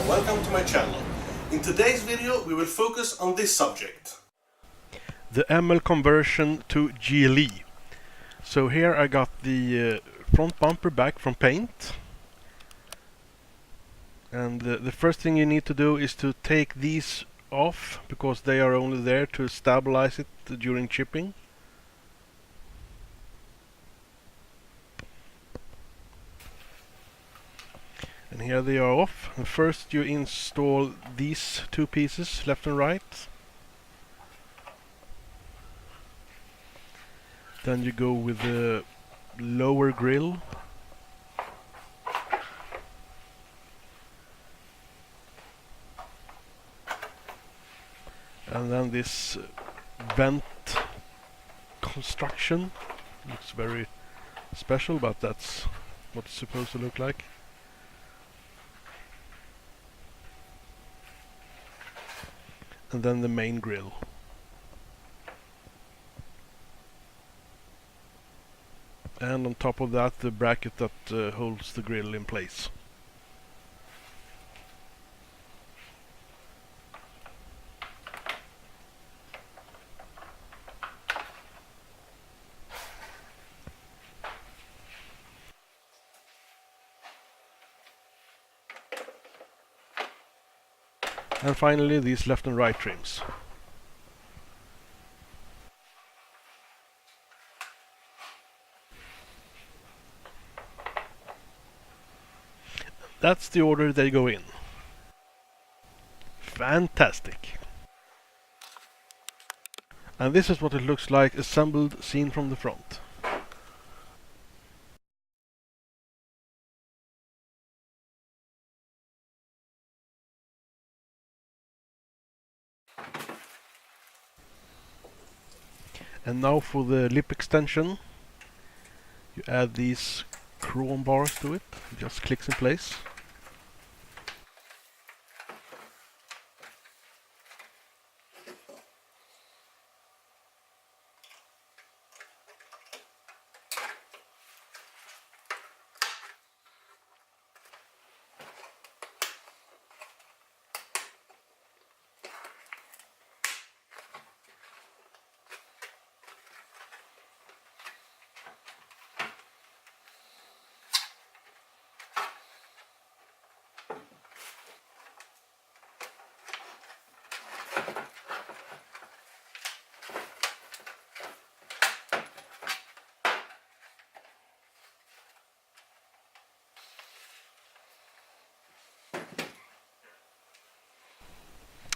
welcome to my channel. In today's video we will focus on this subject. The ML conversion to GLE. So here I got the front bumper back from paint. And the first thing you need to do is to take these off, because they are only there to stabilize it during chipping. And here they are off. And first you install these two pieces, left and right. Then you go with the lower grill. And then this vent construction looks very special, but that's what it's supposed to look like. And then the main grill. And on top of that, the bracket that holds the grill in place. And finally, these left and right trims. That's the order they go in. Fantastic! And this is what it looks like assembled, seen from the front. And now for the lip extension. You add these chrome bars to it. It just clicks in place.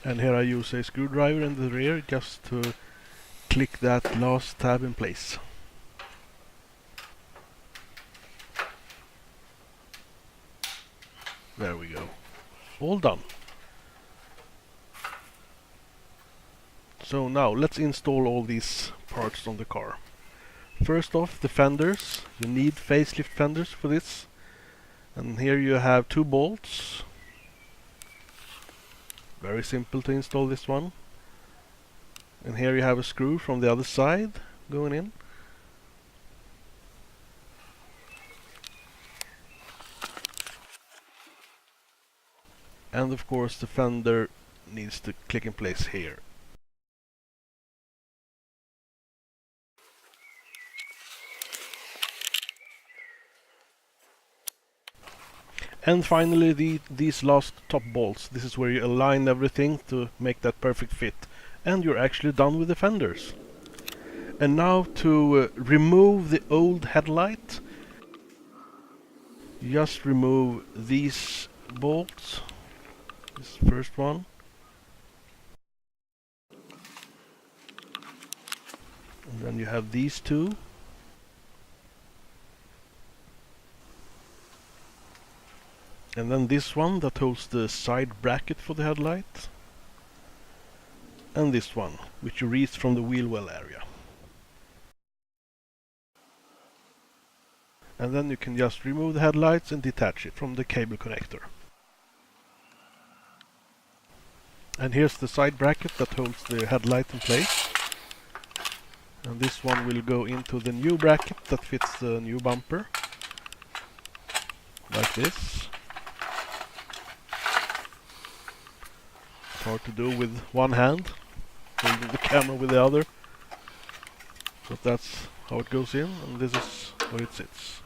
And here I use a screwdriver in the rear just to click that last tab in place. There we go. All done. So now let's install all these parts on the car. First off, the fenders. You need facelift fenders for this. And here you have two bolts. Very simple to install this one. And here you have a screw from the other side going in. And of course the fender needs to click in place here. And finally these last top bolts. This is where you align everything to make that perfect fit. And you're actually done with the fenders. And now to remove the old headlight, you just remove these bolts. This first one. And then you have these two. And then this one that holds the side bracket for the headlight. And this one, which you reach from the wheel well area. And then you can just remove the headlights and detach it from the cable connector. And here's the side bracket that holds the headlight in place. And this one will go into the new bracket that fits the new bumper. Like this. It's hard to do with one hand, holding the camera with the other. But that's how it goes in, and this is where it sits.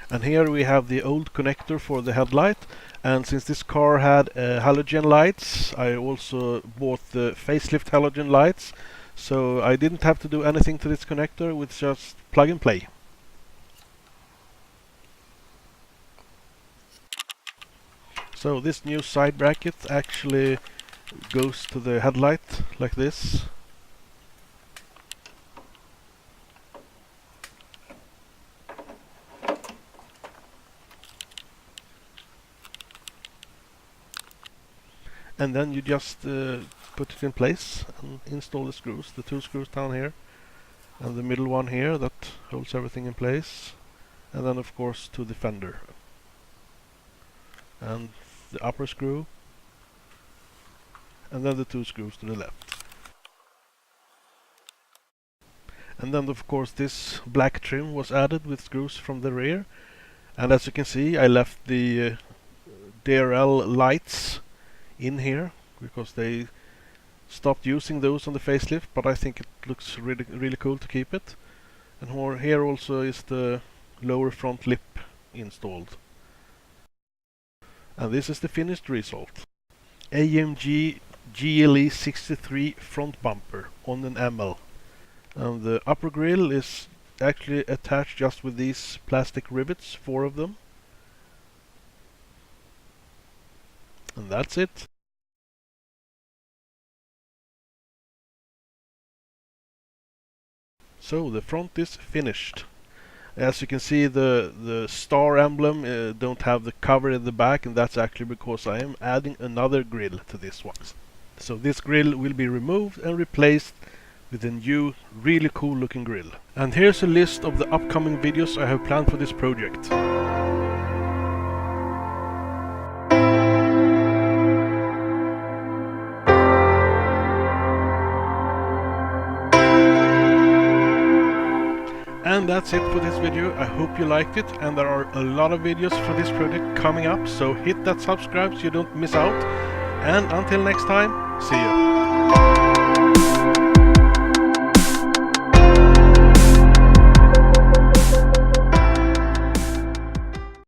And here we have the old connector for the headlight, and since this car had halogen lights, I also bought the facelift halogen lights, so I didn't have to do anything to this connector with just plug and play. So this new side bracket actually goes to the headlight like this. And then you just put it in place and install the screws, the two screws down here and the middle one here that holds everything in place, and then of course to the fender and the upper screw, and then the two screws to the left. And then of course this black trim was added with screws from the rear, and as you can see I left the DRL lights in here because they stopped using those on the facelift, but I think it looks really cool to keep it. And here also is the lower front lip installed. And this is the finished result. AMG GLE63 front bumper on an ML. And the upper grille is actually attached just with these plastic rivets, 4 of them. And that's it. So the front is finished. As you can see, the star emblem don't have the cover in the back, and that's actually because I am adding another grille to this one. So this grille will be removed and replaced with a new, really cool looking grille. And here's a list of the upcoming videos I have planned for this project. And that's it for this video. I hope you liked it, and there are a lot of videos for this project coming up, so hit that subscribe so you don't miss out. And until next time, see you.